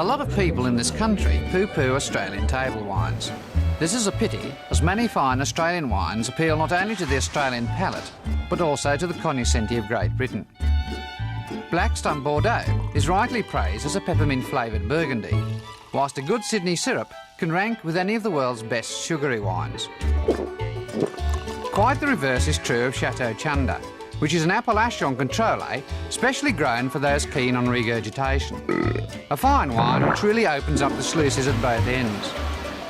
A lot of people in this country poo-poo Australian table wines. This is a pity, as many fine Australian wines appeal not only to the Australian palate, but also to the cognoscenti of Great Britain. Blackstone Bordeaux is rightly praised as a peppermint-flavoured Burgundy, whilst a good Sydney syrup can rank with any of the world's best sugary wines. Quite the reverse is true of Chateau Chunder, which is an Appellation Contrôlé specially grown for those keen on regurgitation. A fine wine which really opens up the sluices at both ends.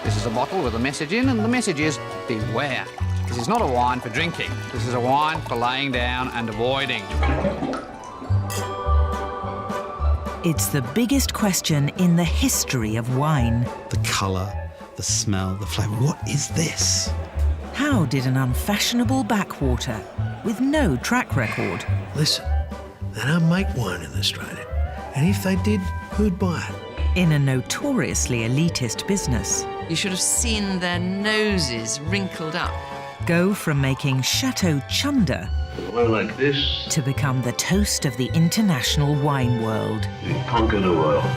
This is a bottle with a message in, and the message is, beware. This is not a wine for drinking. This is a wine for laying down and avoiding. It's the biggest question in the history of wine. The colour, the smell, the flavour. What is this? How did an unfashionable backwater, with no track record... Listen, they don't make wine in Australia. And if they did, who'd buy it? In a notoriously elitist business. You should have seen their noses wrinkled up. Go from making Chateau Chunder One like this, to become the toast of the international wine world. you conquer the world.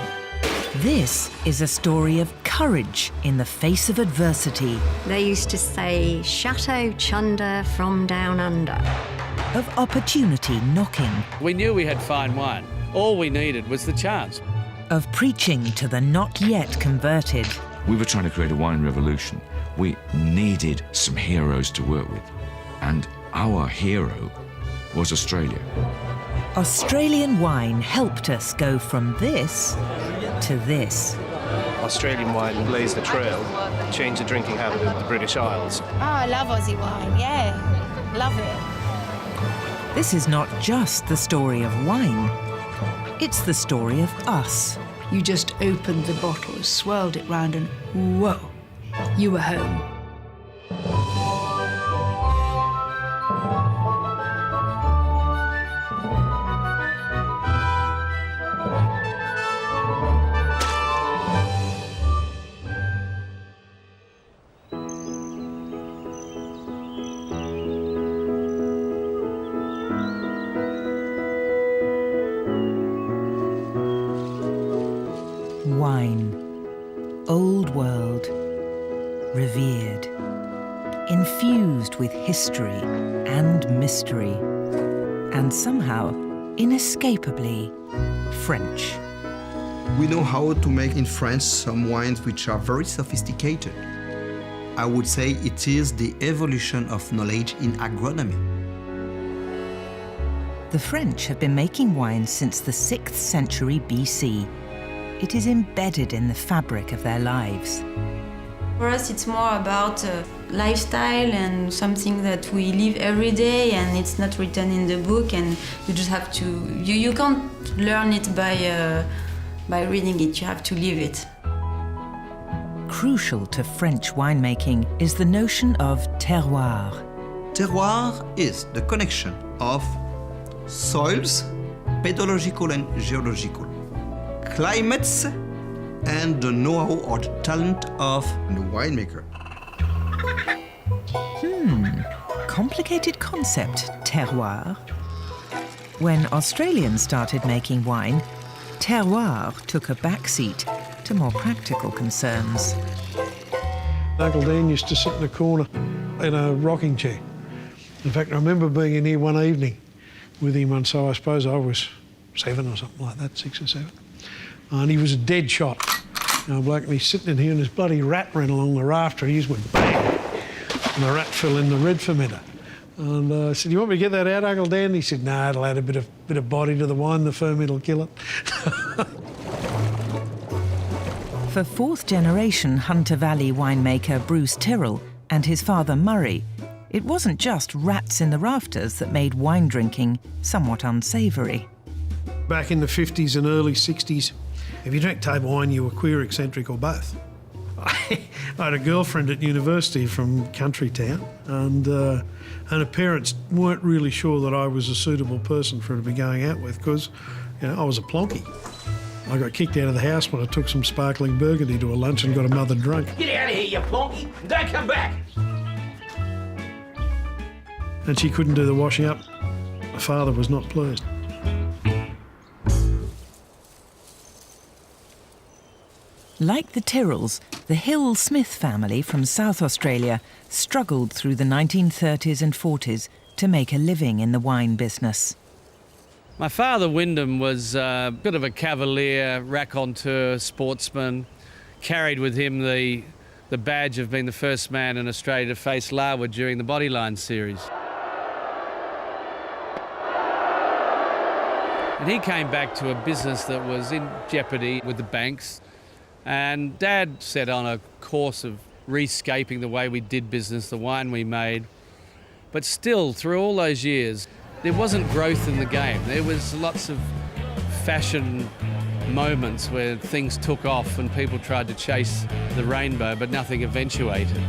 This is a story of courage in the face of adversity, They used to say, Chateau Chunder from down under. of opportunity knocking, We knew we had fine wine. All we needed was the chance. of preaching to the not yet converted, We were trying to create a wine revolution. We needed some heroes to work with. And our hero was Australia. Australian wine helped us go from this to this. Australian wine blazed the trail, changed the drinking habit of the British Isles. Oh, I love Aussie wine, yeah. Love it. This is not just the story of wine. It's the story of us. You just opened the bottle, swirled it round, and whoa, you were home. Wine. Old world. Revered. Infused with history and mystery. And somehow, inescapably, French. We know how to make in France some wines which are very sophisticated. I would say it is the evolution of knowledge in agronomy. The French have been making wine since the 6th century BC. It is embedded in the fabric of their lives. For us, it's more about lifestyle and something that we live every day, and it's not written in the book, and you just have to... You can't learn it by reading it, you have to live it. Crucial to French winemaking is the notion of terroir. Terroir is the connection of soils, pedological and geological, climates, and the know-how or the talent of the winemaker. Complicated concept, terroir. When Australians started making wine, terroir took a backseat to more practical concerns. Uncle Dan used to sit in the corner in a rocking chair. In fact, I remember being in here one evening with him, and so I suppose I was 7 or something like that, 6 or 7. And he was a dead shot. You know, bloke, and he's sitting in here and this bloody rat ran along the rafter. He just went bang, and the rat fell in the red fermenter. And I said, "You want me to get that out, Uncle Dan?" And he said, "No, it'll add a bit of body to the wine. The ferment will kill it." For fourth-generation Hunter Valley winemaker Bruce Tyrrell and his father Murray, it wasn't just rats in the rafters that made wine drinking somewhat unsavoury. Back in the 50s and early 60s, if you drank table wine, you were queer, eccentric, or both. I had a girlfriend at university from country town, and her parents weren't really sure that I was a suitable person for her to be going out with because, you know, I was a plonky. I got kicked out of the house when I took some sparkling burgundy to a lunch and got a mother drunk. Get out of here, you plonky, and don't come back. And she couldn't do the washing up. My father was not pleased. Like the Tyrrells, the Hill Smith family from South Australia struggled through the 1930s and 40s to make a living in the wine business. My father, Wyndham, was a bit of a cavalier, raconteur, sportsman, carried with him the badge of being the first man in Australia to face Larwood during the Bodyline series. And he came back to a business that was in jeopardy with the banks. And Dad set on a course of rescaping the way we did business, the wine we made. But still, through all those years, there wasn't growth in the game. There was lots of fashion moments where things took off and people tried to chase the rainbow, but nothing eventuated.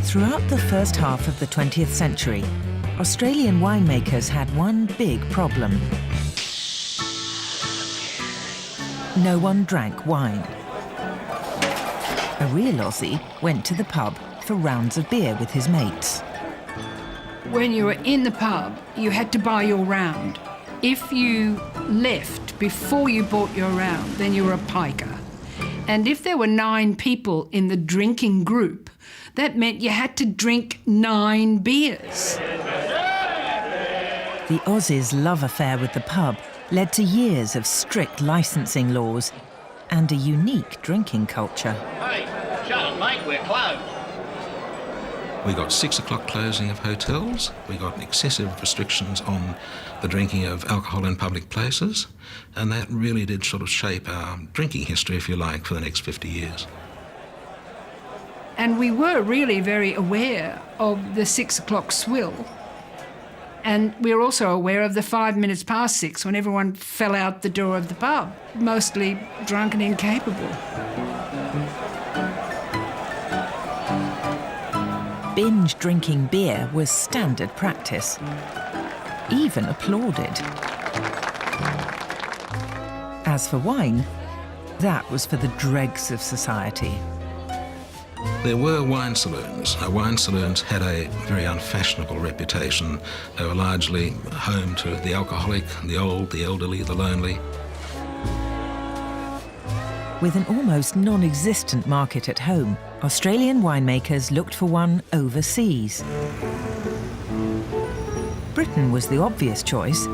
Throughout the first half of the 20th century, Australian winemakers had one big problem. No one drank wine. A real Aussie went to the pub for rounds of beer with his mates. When you were in the pub, you had to buy your round. If you left before you bought your round, then you were a piker. And if there were 9 people in the drinking group, that meant you had to drink 9 beers. The Aussies' love affair with the pub led to years of strict licensing laws and a unique drinking culture. Hey, shut up, mate, we're closed. We got 6 o'clock closing of hotels. We got excessive restrictions on the drinking of alcohol in public places. And that really did sort of shape our drinking history, if you like, for the next 50 years. And we were really very aware of the 6 o'clock swill. And we were also aware of the 5 minutes past 6 when everyone fell out the door of the pub, mostly drunk and incapable. Binge drinking beer was standard practice, even applauded. As for wine, that was for the dregs of society. There were wine saloons. Wine saloons had a very unfashionable reputation. They were largely home to the alcoholic, the old, the elderly, the lonely. With an almost non-existent market at home, Australian winemakers looked for one overseas. Britain was the obvious choice,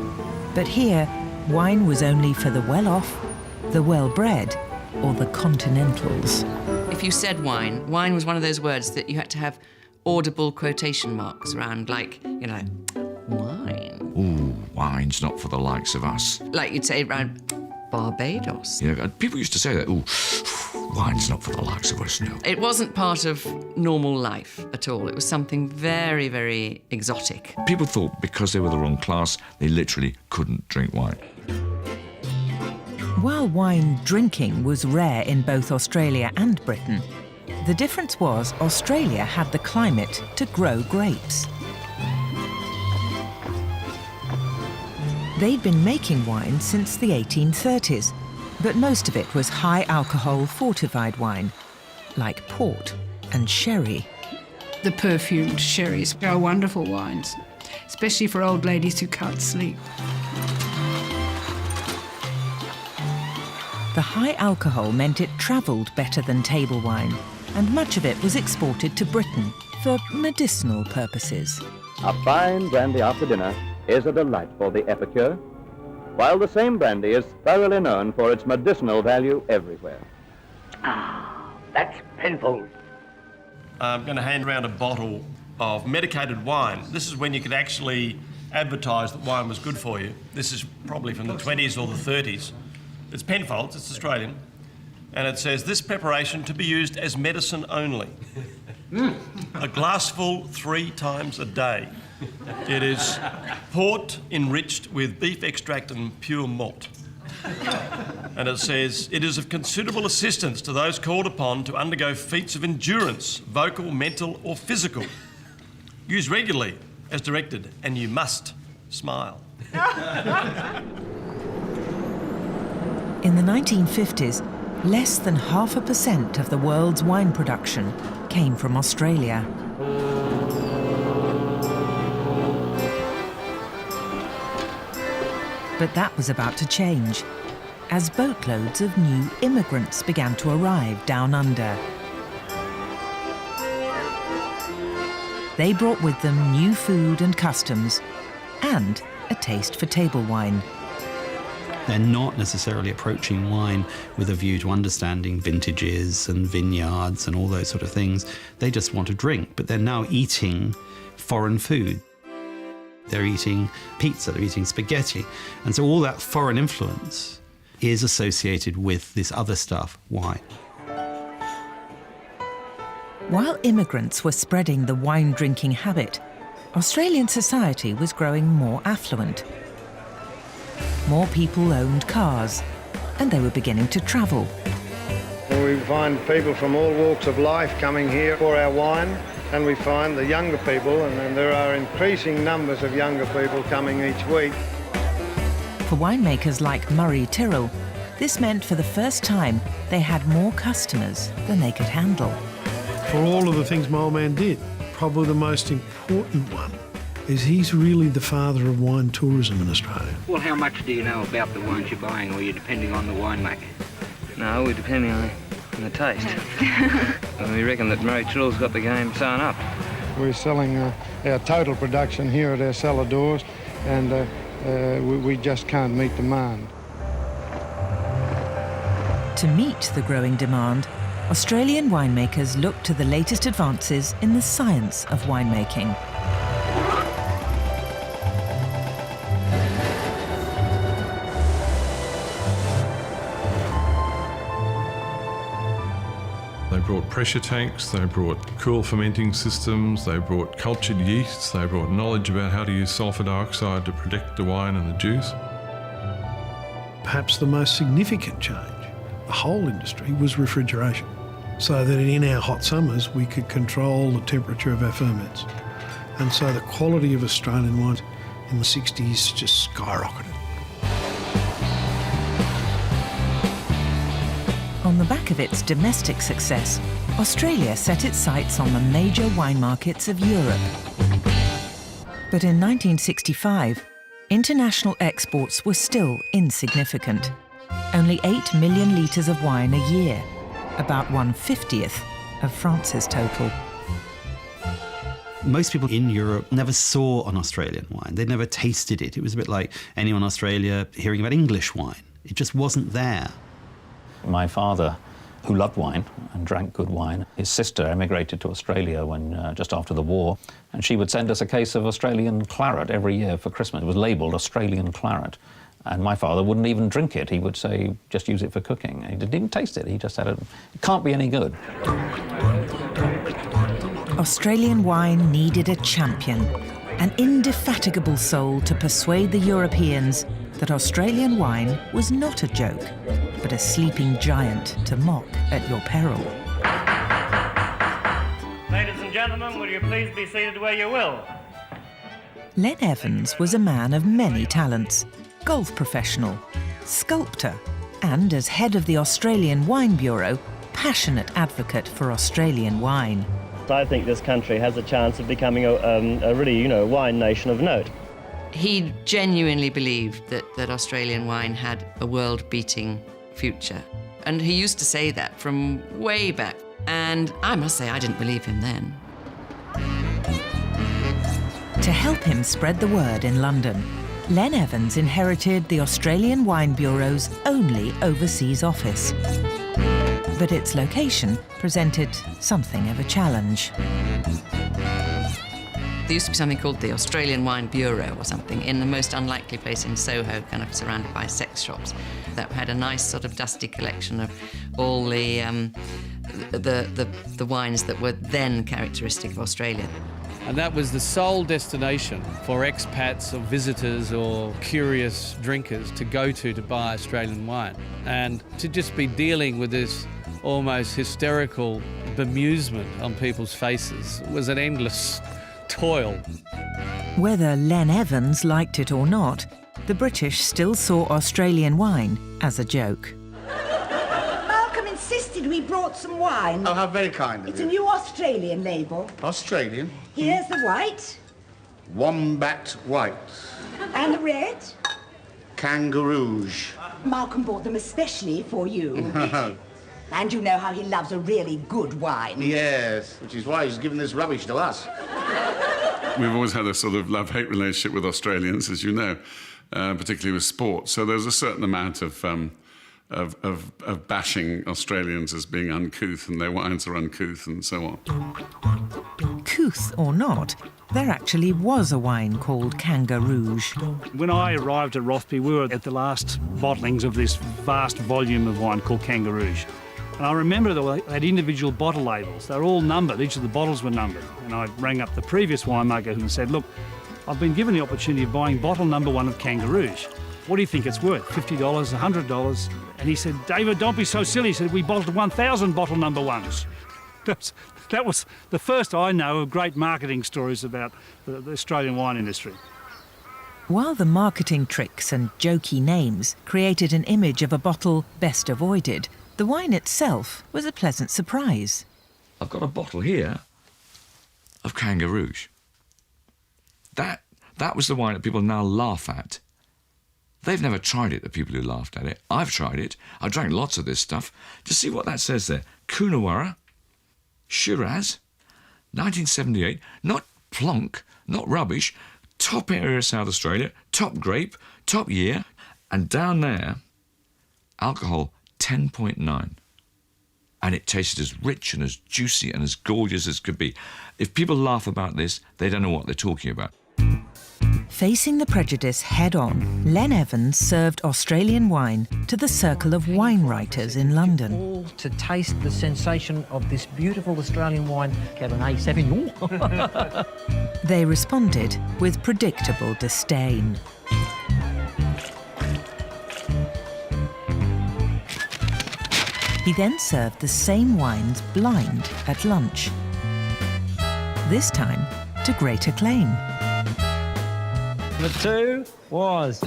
but here, wine was only for the well-off, the well-bred, or the continentals. If you said wine, wine was one of those words that you had to have audible quotation marks around, like, you know, wine. Ooh, wine's not for the likes of us. Like you'd say around Barbados. Yeah, people used to say that, ooh, wine's not for the likes of us, no. It wasn't part of normal life at all. It was something very, very exotic. People thought because they were the wrong class, they literally couldn't drink wine. While wine drinking was rare in both Australia and Britain, the difference was Australia had the climate to grow grapes. They'd been making wine since the 1830s, but most of it was high-alcohol fortified wine, like port and sherry. The perfumed sherries are wonderful wines, especially for old ladies who can't sleep. The high alcohol meant it travelled better than table wine, and much of it was exported to Britain for medicinal purposes. A fine brandy after dinner is a delight for the epicure, while the same brandy is thoroughly known for its medicinal value everywhere. Ah, that's Penfold. I'm going to hand around a bottle of medicated wine. This is when you could actually advertise that wine was good for you. This is probably from the 20s or the 30s. It's Penfolds, it's Australian, and it says, this preparation to be used as medicine only. A glassful 3 times a day. It is port enriched with beef extract and pure malt. And it says, it is of considerable assistance to those called upon to undergo feats of endurance, vocal, mental or physical. Use regularly as directed, and you must smile. In the 1950s, less than 0.5% of the world's wine production came from Australia. But that was about to change. as boatloads of new immigrants began to arrive down under. They brought with them new food and customs and a taste for table wine. They're not necessarily approaching wine with a view to understanding vintages and vineyards and all those sort of things. They just want to drink, but they're now eating foreign food. They're eating pizza, they're eating spaghetti. And so all that foreign influence is associated with this other stuff, wine. While immigrants were spreading the wine-drinking habit, Australian society was growing more affluent. More people owned cars, and they were beginning to travel. We find people from all walks of life coming here for our wine, and we find the younger people, and there are increasing numbers of younger people coming each week. For winemakers like Murray Tyrrell, this meant for the first time they had more customers than they could handle. For all of the things my old man did, probably the most important one is he's really the father of wine tourism in Australia. Well, how much do you know about the wines you're buying, or are you depending on the winemaker? No, we're depending on the taste. And we reckon that Murray Tyrrell's got the game sewn up. We're selling our total production here at our cellar doors, and we just can't meet demand. To meet the growing demand, Australian winemakers looked to the latest advances in the science of winemaking. They brought pressure tanks, they brought cool fermenting systems, they brought cultured yeasts, they brought knowledge about how to use sulphur dioxide to protect the wine and the juice. Perhaps the most significant change, the whole industry, was refrigeration, so that in our hot summers we could control the temperature of our ferments. And so the quality of Australian wines in the 60s just skyrocketed. On the back of its domestic success, Australia set its sights on the major wine markets of Europe. But in 1965, international exports were still insignificant. Only 8 million litres of wine a year, about 1/50th of France's total. Most people in Europe never saw an Australian wine. They never tasted it. It was a bit like anyone in Australia hearing about English wine. It just wasn't there. My father, who loved wine and drank good wine, his sister emigrated to Australia when just after the war, and she would send us a case of Australian claret every year for Christmas. It was labelled Australian claret. And my father wouldn't even drink it. He would say, just use it for cooking. He didn't even taste it. He just said, it can't be any good. Australian wine needed a champion, an indefatigable soul to persuade the Europeans that Australian wine was not a joke, but a sleeping giant to mock at your peril. Ladies and gentlemen, will you please be seated where you will? Len Evans was a man of many talents. Golf professional, sculptor, and as head of the Australian Wine Bureau, passionate advocate for Australian wine. I think this country has a chance of becoming a really, wine nation of note. He genuinely believed that Australian wine had a world-beating future. And he used to say that from way back. And I must say, I didn't believe him then. To help him spread the word in London, Len Evans inherited the Australian Wine Bureau's only overseas office. But its location presented something of a challenge. There used to be something called the Australian Wine Bureau or something in the most unlikely place in Soho, kind of surrounded by sex shops, that had a nice sort of dusty collection of all the wines that were then characteristic of Australia. And that was the sole destination for expats or visitors or curious drinkers to go to buy Australian wine. And to just be dealing with this almost hysterical bemusement on people's faces was an endless toil. Whether Len Evans liked it or not, the British still saw Australian wine as a joke. Malcolm insisted we brought some wine. Oh, how very kind of you. It's a new Australian label. Australian? Here's the white. Wombat White. And the red. Kanga Rouge. Malcolm bought them especially for you. And you know how he loves a really good wine. Yes, which is why he's given this rubbish to us. We've always had a sort of love-hate relationship with Australians, as you know, particularly with sport. So there's a certain amount of bashing Australians as being uncouth, and their wines are uncouth and so on. Couth or not, there actually was a wine called Kanga Rouge. When I arrived at Rothby, we were at the last bottlings of this vast volume of wine called Kanga Rouge. And I remember they had individual bottle labels. They were all numbered. Each of the bottles were numbered. And I rang up the previous winemaker and said, look, I've been given the opportunity of buying bottle number 1 of Kanga Rouge. What do you think it's worth? $50, $100? And he said, David, don't be so silly. He said, we bottled 1,000 bottle number 1s. That was the first I know of great marketing stories about the Australian wine industry. While the marketing tricks and jokey names created an image of a bottle best avoided, the wine itself was a pleasant surprise. I've got a bottle here of Kanga Rouge. That was the wine that people now laugh at. They've never tried it, the people who laughed at it. I've tried it. I drank lots of this stuff. Just see what that says there. Coonawarra, Shiraz, 1978, not plonk, not rubbish, top area of South Australia, top grape, top year, and down there, alcohol 10.9. And it tasted as rich and as juicy and as gorgeous as could be. If people laugh about this, they don't know what they're talking about. Facing the prejudice head-on, Len Evans served Australian wine to the circle of wine writers in London. All to taste the sensation of this beautiful Australian wine, Cabernet Sauvignon. They responded with predictable disdain. He then served the same wines blind at lunch. This time to great acclaim. Number 2 was,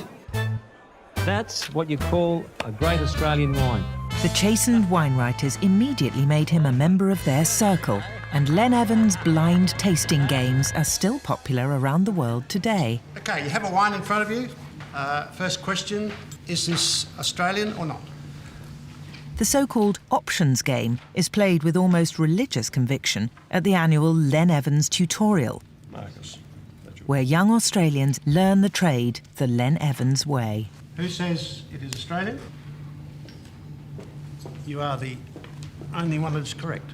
that's what you call a great Australian wine. The chastened wine writers immediately made him a member of their circle, and Len Evans' blind tasting games are still popular around the world today. OK, you have a wine in front of you. First question, is this Australian or not? The so-called options game is played with almost religious conviction at the annual Len Evans tutorial, where young Australians learn the trade the Len Evans way. Who says it is Australian? You are the only one that's correct.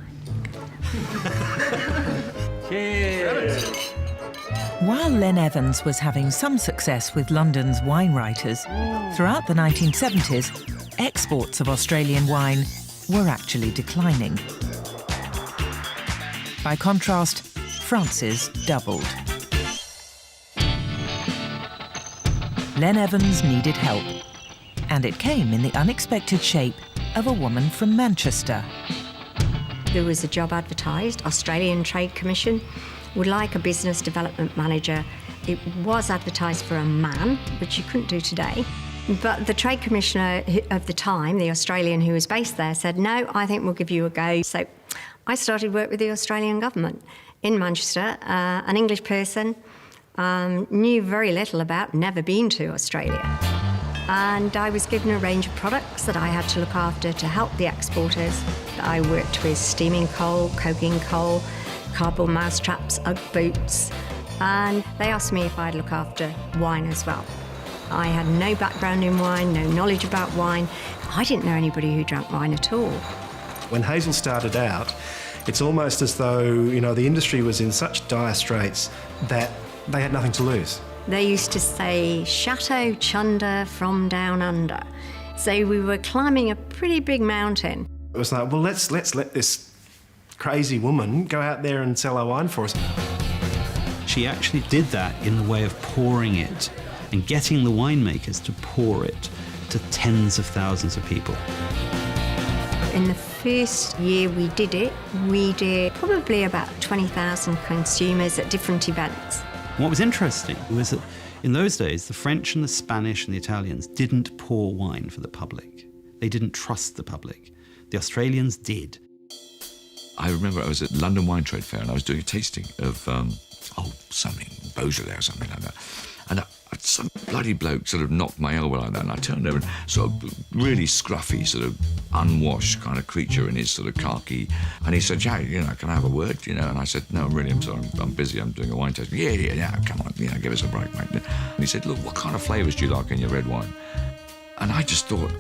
Cheers! While Len Evans was having some success with London's wine writers, throughout the 1970s, exports of Australian wine were actually declining. By contrast, France's doubled. Len Evans needed help, and it came in the unexpected shape of a woman from Manchester. There was a job advertised, Australian Trade Commission would like a business development manager. It was advertised for a man, which you couldn't do today. But the Trade Commissioner of the time, the Australian who was based there, said, no, I think we'll give you a go. So I started work with the Australian government in Manchester, an English person, knew very little about, never been to Australia. And I was given a range of products that I had to look after to help the exporters. I worked with steaming coal, coking coal, cardboard mousetraps, Ugg boots, and they asked me if I'd look after wine as well. I had no background in wine, no knowledge about wine. I didn't know anybody who drank wine at all. When Hazel started out, it's almost as though, you know, the industry was in such dire straits that they had nothing to lose. They used to say, Chateau Chunder from down under. So we were climbing a pretty big mountain. It was like, well, let's let this crazy woman go out there and sell our wine for us. She actually did that in the way of pouring it and getting the winemakers to pour it to tens of thousands of people. In the first year we did it, we did probably about 20,000 consumers at different events. What was interesting was that in those days, the French and the Spanish and the Italians didn't pour wine for the public. They didn't trust the public. The Australians did. I remember I was at London Wine Trade Fair and I was doing a tasting of, something, Beaujolais or something like that. And some bloody bloke sort of knocked my elbow like that, and I turned over and sort of really scruffy, sort of unwashed kind of creature in his sort of khaki, and he said, "Jack, can I have a word?" And I said, "No, really, I'm sorry, I'm busy, I'm doing a wine tasting." Yeah, come on, give us a break, mate. And he said, "Look, what kind of flavours do you like in your red wine?" And I just thought,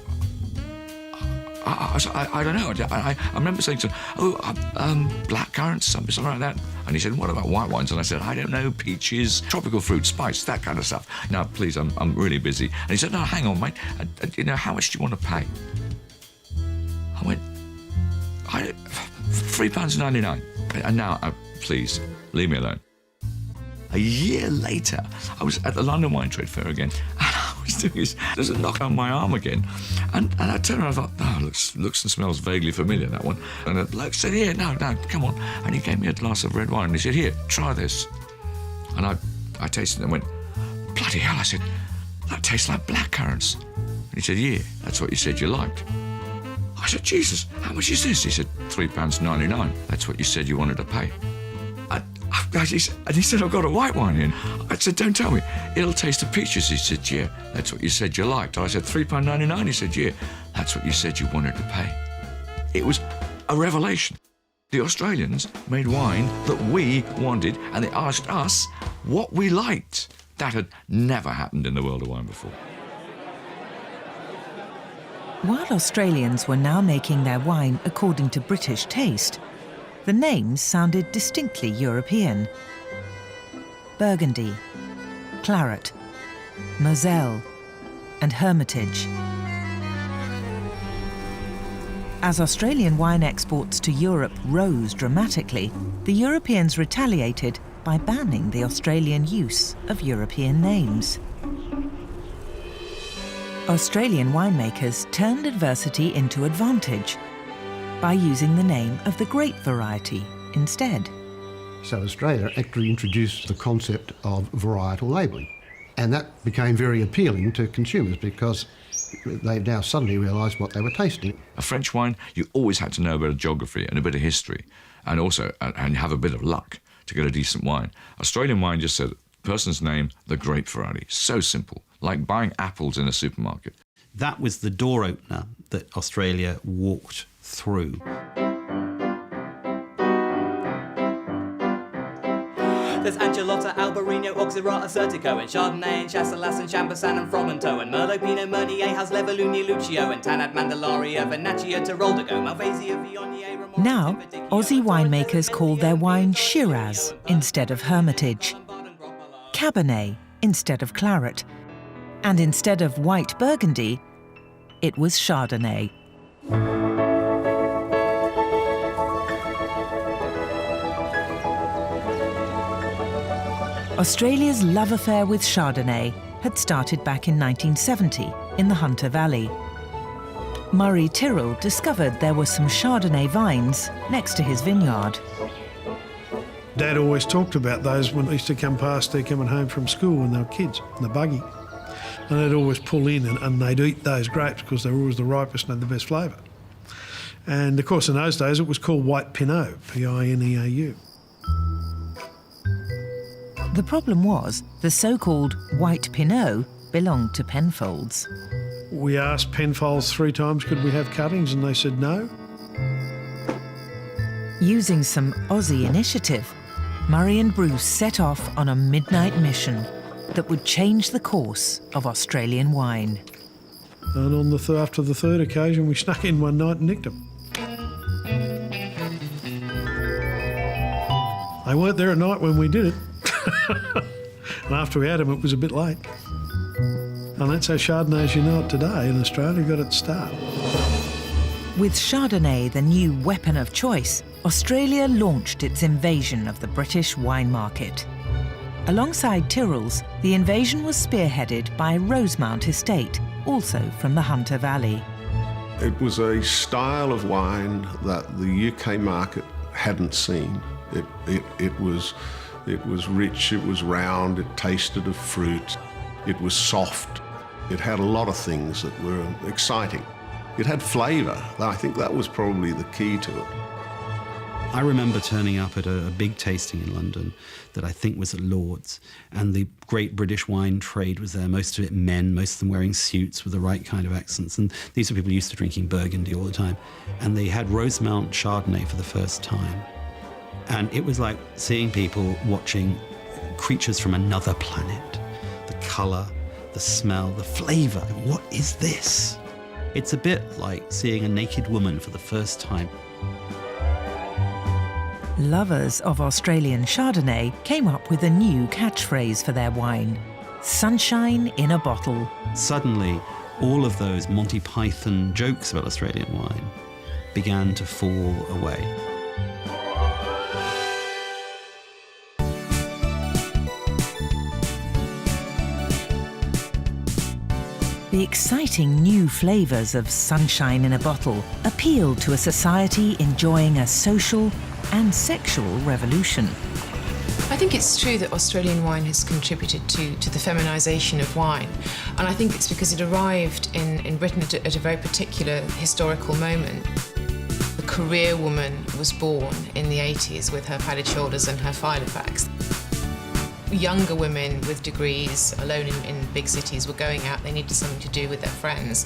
I don't know. I remember saying to him, black currants, something like that. And he said, "What about white wines?" And I said, "I don't know, peaches, tropical fruit, spice, that kind of stuff. Now, please, I'm really busy." And he said, "No, hang on, mate. How much do you want to pay?" I went, £3.99. And now, please, leave me alone. A year later, I was at the London Wine Trade Fair again, and I was doing this. There's a knock on my arm again, and I turned around and I thought, looks and smells vaguely familiar, that one. And the bloke said, "Yeah, no, come on." And he gave me a glass of red wine, and he said, "Here, try this." And I tasted it and went, "Bloody hell," I said, "that tastes like black currants." And he said, "Yeah, that's what you said you liked." I said, "Jesus, how much is this?" He said, £3.99. That's what you said you wanted to pay. And he said, "I've got a white wine in." I said, "Don't tell me. It'll taste of peaches." He said, "Yeah, that's what you said you liked." I said, £3.99. He said, "Yeah, that's what you said you wanted to pay." It was a revelation. The Australians made wine that we wanted, and they asked us what we liked. That had never happened in the world of wine before. While Australians were now making their wine according to British taste, the names sounded distinctly European. Burgundy, Claret, Moselle, and Hermitage. As Australian wine exports to Europe rose dramatically, the Europeans retaliated by banning the Australian use of European names. Australian winemakers turned adversity into advantage by using the name of the grape variety instead. So Australia actually introduced the concept of varietal labelling, and that became very appealing to consumers because they now suddenly realised what they were tasting. A French wine, you always had to know a bit of geography and a bit of history, and also and have a bit of luck to get a decent wine. Australian wine just said, person's name, the grape variety. So simple, like buying apples in a supermarket. That was the door opener that Australia walked through. There's Angelotta, Albarino, Auxerrois, Certico, and Chardonnay, and Chasselas, and Chambersan, and Fromenteau, and Merlot, Pinot, Meunier, Hasleva, Lugni, Lucio, and Tanat, Mandalaria, Vernaccia, Tiroldago, Malvasia, Viognier... Now, Aussie winemakers call their wine Shiraz instead of Hermitage, Cabernet instead of Claret, and instead of white Burgundy, it was Chardonnay. Australia's love affair with Chardonnay had started back in 1970 in the Hunter Valley. Murray Tyrrell discovered there were some Chardonnay vines next to his vineyard. Dad always talked about those when they used to come past there coming home from school when they were kids, in the buggy. And they'd always pull in and they'd eat those grapes because they were always the ripest and had the best flavour. And of course in those days it was called white Pinot, P-I-N-E-A-U. The problem was the so-called white Pinot belonged to Penfolds. We asked Penfolds 3 times could we have cuttings and they said no. Using some Aussie initiative, Murray and Bruce set off on a midnight mission that would change the course of Australian wine. And on after the third occasion we snuck in one night and nicked them. They weren't there at night when we did it. And after we had them, it was a bit late. And that's how Chardonnay as you know it today in Australia got its start. With Chardonnay the new weapon of choice, Australia launched its invasion of the British wine market. Alongside Tyrrell's, the invasion was spearheaded by Rosemount Estate, also from the Hunter Valley. It was a style of wine that the UK market hadn't seen. It was rich, it was round, it tasted of fruit, it was soft. It had a lot of things that were exciting. It had flavour. I think that was probably the key to it. I remember turning up at a big tasting in London that I think was at Lord's, and the great British wine trade was there, most of it men, most of them wearing suits with the right kind of accents, and these were people used to drinking Burgundy all the time, and they had Rosemount Chardonnay for the first time. And it was like seeing people watching creatures from another planet. The colour, the smell, the flavour. What is this? It's a bit like seeing a naked woman for the first time. Lovers of Australian Chardonnay came up with a new catchphrase for their wine: sunshine in a bottle. Suddenly, all of those Monty Python jokes about Australian wine began to fall away. The exciting new flavours of sunshine in a bottle appealed to a society enjoying a social and sexual revolution. I think it's true that Australian wine has contributed to the feminisation of wine, and I think it's because it arrived in Britain at a very particular historical moment. The career woman was born in the 80s with her padded shoulders and her Filofax. Younger women with degrees, alone in big cities, were going out. They needed something to do with their friends.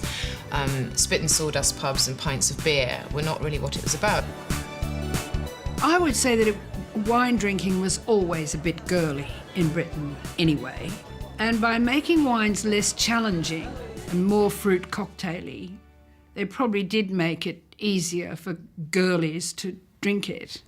Spit and sawdust pubs and pints of beer were not really what it was about. I would say that wine drinking was always a bit girly in Britain anyway. And by making wines less challenging and more fruit cocktaily, they probably did make it easier for girlies to drink it.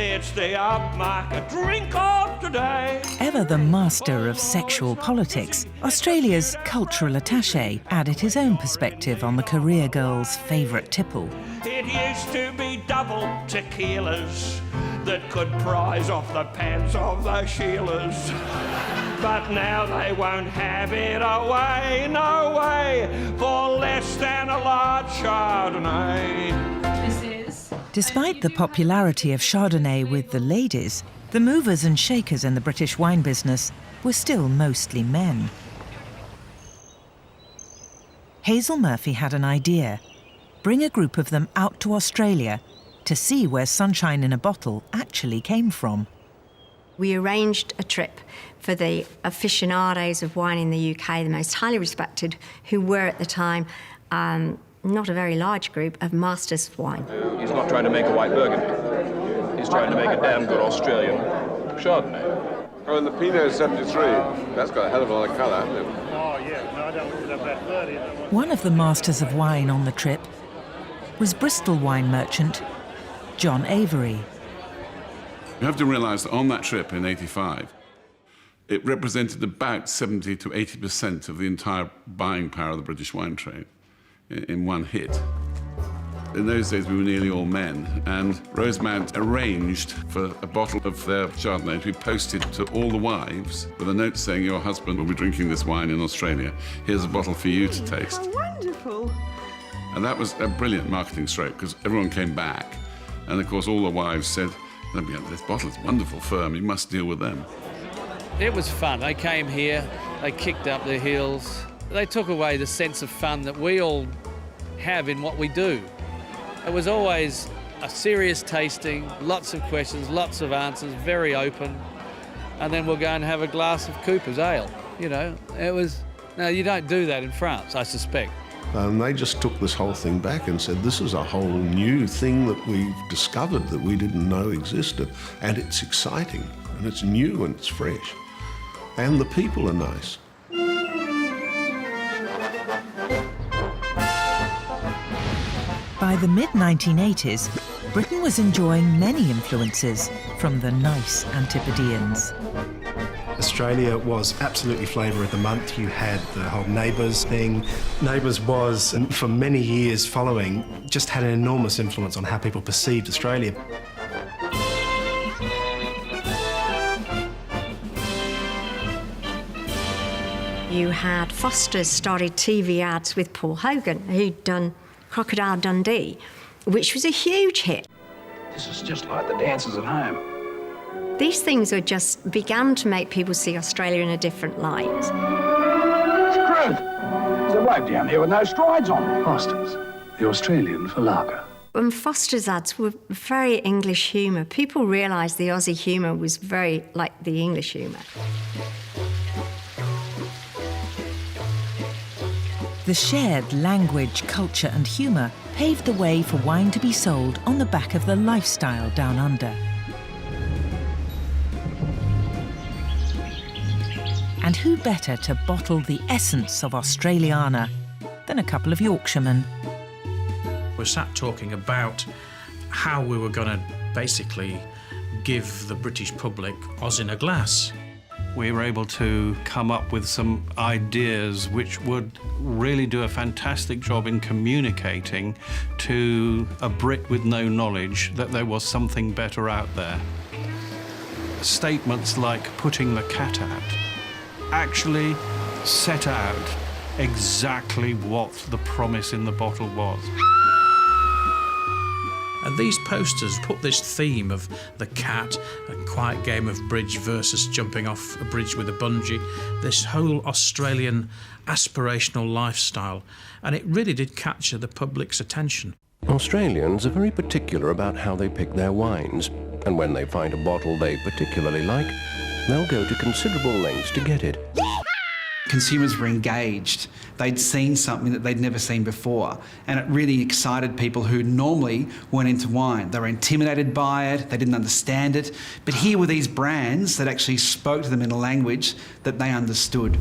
It's the upmarket drink of today. Ever the master of sexual politics, Australia's cultural attaché added his own perspective on the career girl's favourite tipple. It used to be double tequilas that could prize off the pants of the Sheilas. But now they won't have it away, no way, for less than a large Chardonnay. Despite the popularity of Chardonnay with the ladies, the movers and shakers in the British wine business were still mostly men. Hazel Murphy had an idea: bring a group of them out to Australia to see where sunshine in a bottle actually came from. We arranged a trip for the aficionados of wine in the UK, the most highly respected, who were at the time not a very large group of masters of wine. He's not trying to make a white Burgundy. He's trying to make a damn good Australian Chardonnay. Oh, and the Pinot 73. That's got a hell of a lot of colour, hasn't it? Oh, yeah. No, I don't want to have that 30. One of the masters of wine on the trip was Bristol wine merchant John Avery. You have to realise that on that trip in '85, it represented about 70 to 80% of the entire buying power of the British wine trade in one hit. In those days, we were nearly all men, and Rosemount arranged for a bottle of their Chardonnay to be posted to all the wives with a note saying, your husband will be drinking this wine in Australia. Here's a bottle for you to taste. Oh, wonderful. And that was a brilliant marketing stroke, because everyone came back, and of course all the wives said, this bottle is wonderful, firm, you must deal with them. It was fun. They came here, they kicked up their heels. They took away the sense of fun that we all have in what we do. It was always a serious tasting, lots of questions, lots of answers, very open, and then we'll go and have a glass of Cooper's ale. You know, it was... Now, you don't do that in France, I suspect. And they just took this whole thing back and said, this is a whole new thing that we've discovered that we didn't know existed, and it's exciting, and it's new, and it's fresh. And the people are nice. By the mid-1980s, Britain was enjoying many influences from the nice Antipodeans. Australia was absolutely flavour of the month. You had the whole Neighbours thing. Neighbours was, and for many years following, just had an enormous influence on how people perceived Australia. You had Foster's started TV ads with Paul Hogan, who'd done Crocodile Dundee, which was a huge hit. This is just like the dancers at home. These things were just began to make people see Australia in a different light. It's growth. The a bloke down there with no strides on. Foster's, the Australian for lager. And Foster's ads were very English humour. People realised the Aussie humour was very like the English humour. The shared language, culture and humour paved the way for wine to be sold on the back of the lifestyle down under. And who better to bottle the essence of Australiana than a couple of Yorkshiremen? We sat talking about how we were going to basically give the British public Oz in a glass. We were able to come up with some ideas which would really do a fantastic job in communicating to a Brit with no knowledge that there was something better out there. Statements like putting the cat out actually set out exactly what the promise in the bottle was. And these posters put this theme of the cat, a quiet game of bridge versus jumping off a bridge with a bungee, this whole Australian aspirational lifestyle, and it really did capture the public's attention. Australians are very particular about how they pick their wines, and when they find a bottle they particularly like, they'll go to considerable lengths to get it. Consumers were engaged. They'd seen something that they'd never seen before, and it really excited people who normally weren't into wine. They were intimidated by it, they didn't understand it, but here were these brands that actually spoke to them in a language that they understood.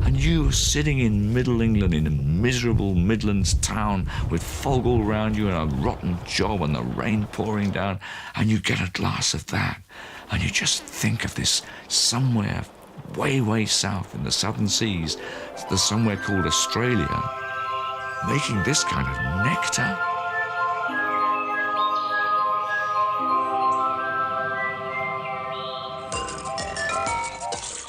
And you were sitting in Middle England, in a miserable Midlands town with fog all round you and a rotten job and the rain pouring down, and you get a glass of that, and you just think of this somewhere way, way south in the southern seas, there's somewhere called Australia, making this kind of nectar.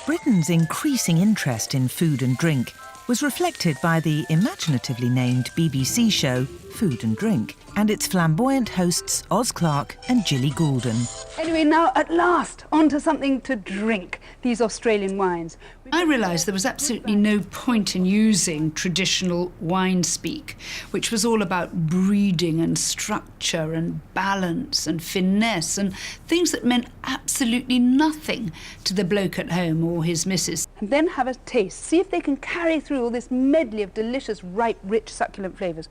Britain's increasing interest in food and drink was reflected by the imaginatively named BBC show Food and Drink and its flamboyant hosts Oz Clarke and Gilly Goulden. Anyway, now at last, on to something to drink, these Australian wines. I realised there was absolutely no point in using traditional wine speak, which was all about breeding and structure and balance and finesse and things that meant absolutely nothing to the bloke at home or his missus. And then have a taste, see if they can carry through all this medley of delicious, ripe, rich, succulent flavours.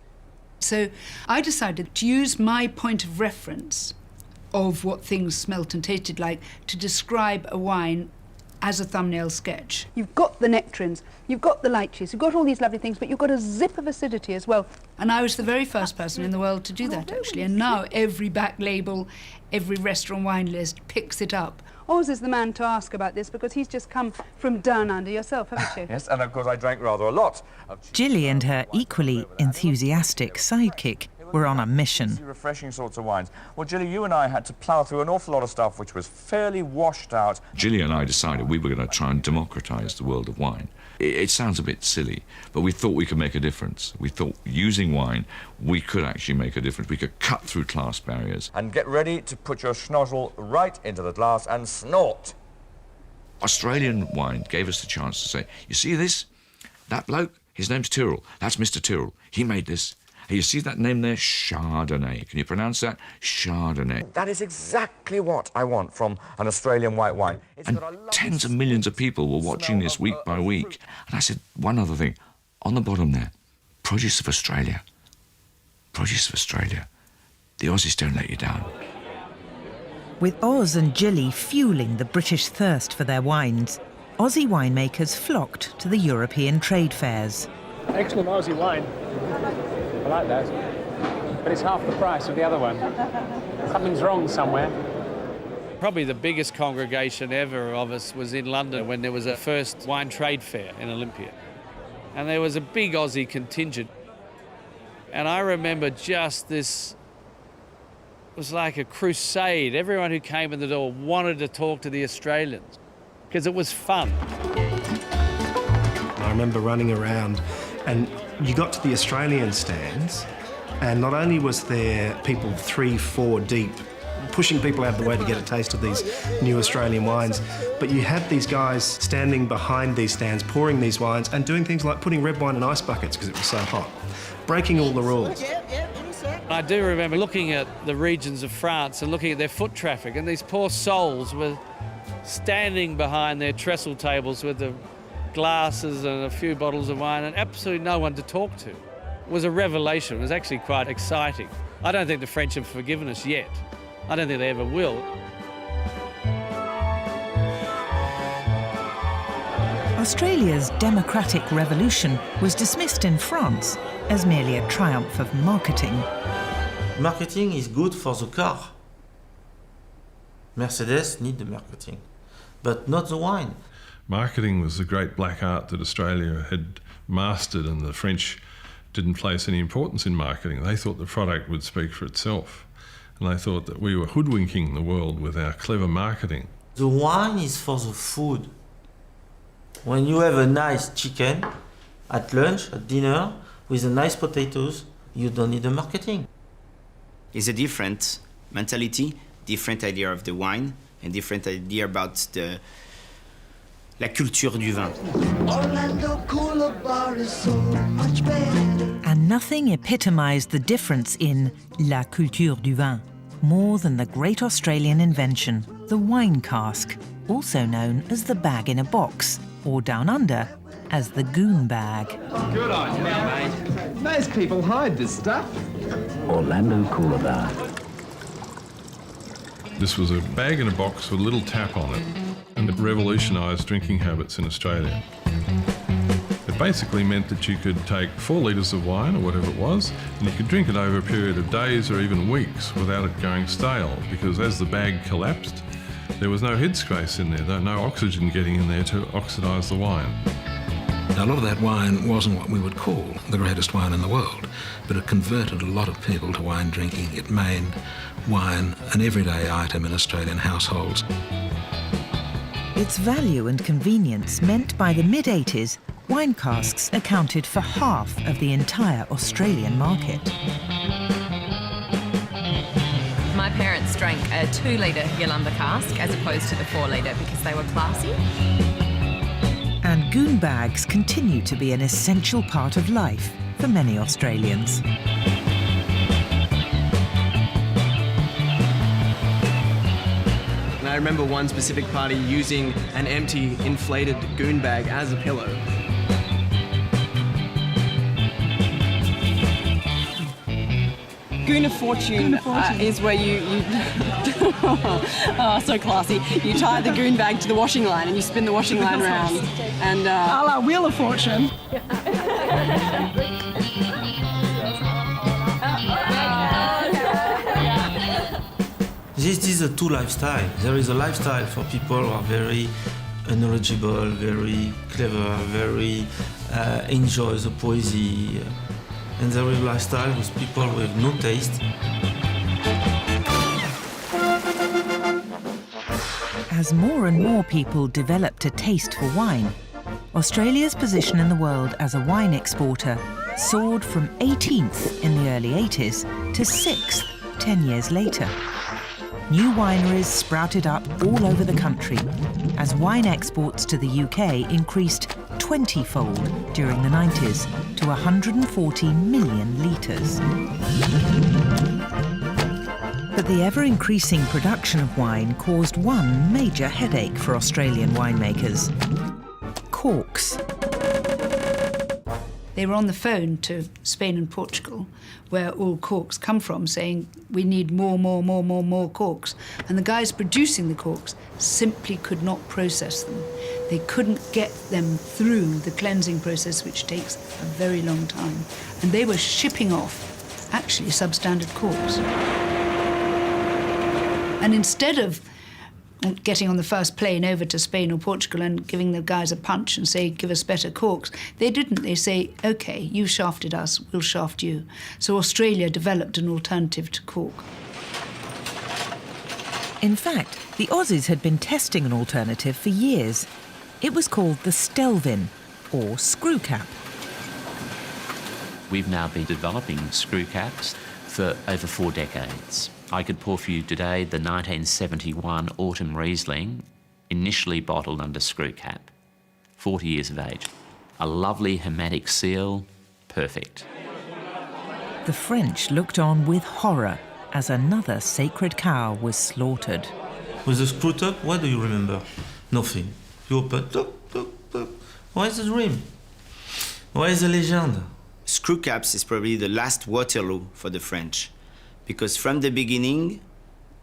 So I decided to use my point of reference of what things smelt and tasted like to describe a wine as a thumbnail sketch. You've got the nectarines, you've got the lychees, you've got all these lovely things, but you've got a zip of acidity as well. And I was the very first person in the world to do that, actually. And now every back label, every restaurant wine list picks it up. Oz is the man to ask about this because he's just come from down under yourself, haven't you? Yes, and of course I drank rather a lot. Gilly and her equally enthusiastic sidekick were on a mission. Refreshing sorts of wines. Well, Gilly, you and I had to plough through an awful lot of stuff which was fairly washed out. Gilly and I decided we were going to try and democratise the world of wine. It sounds a bit silly, but we thought we could make a difference. We thought using wine, we could actually make a difference. We could cut through class barriers. And get ready to put your schnozzle right into the glass and snort. Australian wine gave us the chance to say, you see this? That bloke, his name's Tyrrell. That's Mr. Tyrrell. He made this. Hey, you see that name there? Chardonnay. Can you pronounce that? Chardonnay. That is exactly what I want from an Australian white wine. And tens of millions of people were watching this week by week. And I said, one other thing. On the bottom there, produce of Australia. Produce of Australia. The Aussies don't let you down. With Oz and Gilly fueling the British thirst for their wines, Aussie winemakers flocked to the European trade fairs. Excellent Aussie wine. I like that. But it's half the price of the other one. Something's wrong somewhere. Probably the biggest congregation ever of us was in London when there was a first wine trade fair in Olympia. And there was a big Aussie contingent. And I remember just this, it was like a crusade. Everyone who came in the door wanted to talk to the Australians because it was fun. I remember running around and you got to the Australian stands and not only was there people 3-4 deep pushing people out of the way to get a taste of these new Australian wines. But you had these guys standing behind these stands, pouring these wines and doing things like putting red wine in ice buckets because it was so hot, breaking all the rules. I do remember looking at the regions of France and looking at their foot traffic, and these poor souls were standing behind their trestle tables with the glasses and a few bottles of wine and absolutely no one to talk to. It was a revelation. It was actually quite exciting. I don't think the French have forgiven us yet. I don't think they ever will. Australia's democratic revolution was dismissed in France as merely a triumph of marketing. Marketing is good for the car. Mercedes need the marketing, but not the wine. Marketing was the great black art that Australia had mastered, and the French didn't place any importance in marketing. They thought the product would speak for itself, and they thought that we were hoodwinking the world with our clever marketing. The wine is for the food. When you have a nice chicken at lunch, at dinner, with a nice potatoes, you don't need the marketing. It's a different mentality, different idea of the wine, and different idea about the la culture du vin. And nothing epitomized the difference in la culture du vin more than the great Australian invention, the wine cask, also known as the bag in a box, or down under as the goon bag. Good on you, mate. Most people hide this stuff. Orlando Cooler Bar. This was a bag in a box with a little tap on it, and it revolutionised drinking habits in Australia. It basically meant that you could take 4 litres of wine, or whatever it was, and you could drink it over a period of days or even weeks without it going stale, because as the bag collapsed, there was no headspace in there, no oxygen getting in there to oxidise the wine. Now, a lot of that wine wasn't what we would call the greatest wine in the world, but it converted a lot of people to wine drinking. It made wine an everyday item in Australian households. Its value and convenience meant by the mid-80s, wine casks accounted for half of the entire Australian market. My parents drank a 2-litre Yalumba cask as opposed to the 4-litre because they were classy. And goon bags continue to be an essential part of life for many Australians. And I remember one specific party using an empty, inflated goon bag as a pillow. Goon of Fortune, is where you oh, so classy. You tie the goon bag to the washing line and you spin the washing line round. And a la Wheel of Fortune. This is a two lifestyle. There is a lifestyle for people who are very knowledgeable, very clever, very enjoy the poesy. And there is a lifestyle with people with no taste. As more and more people developed a taste for wine, Australia's position in the world as a wine exporter soared from 18th in the early 80s to 6th 10 years later. New wineries sprouted up all over the country as wine exports to the UK increased 20-fold during the 90s to 140 million litres. But the ever-increasing production of wine caused one major headache for Australian winemakers: corks. They were on the phone to Spain and Portugal, where all corks come from, saying, we need more corks. And the guys producing the corks simply could not process them. They couldn't get them through the cleansing process, which takes a very long time. And they were shipping off, actually, substandard corks. And instead of getting on the first plane over to Spain or Portugal and giving the guys a punch and say, give us better corks, they didn't. They say, OK, you shafted us, we'll shaft you. So Australia developed an alternative to cork. In fact, the Aussies had been testing an alternative for years. It was called the Stelvin, or screw cap. We've now been developing screw caps for over 4 decades. I could pour for you today the 1971 Autumn Riesling, initially bottled under screw cap, 40 years of age. A lovely hermetic seal, perfect. The French looked on with horror as another sacred cow was slaughtered. With the screw top, what do you remember? Nothing. You open, tuk, tuk, tuk. Why is the dream? Why is the legend? Screw caps is probably the last Waterloo for the French, because from the beginning,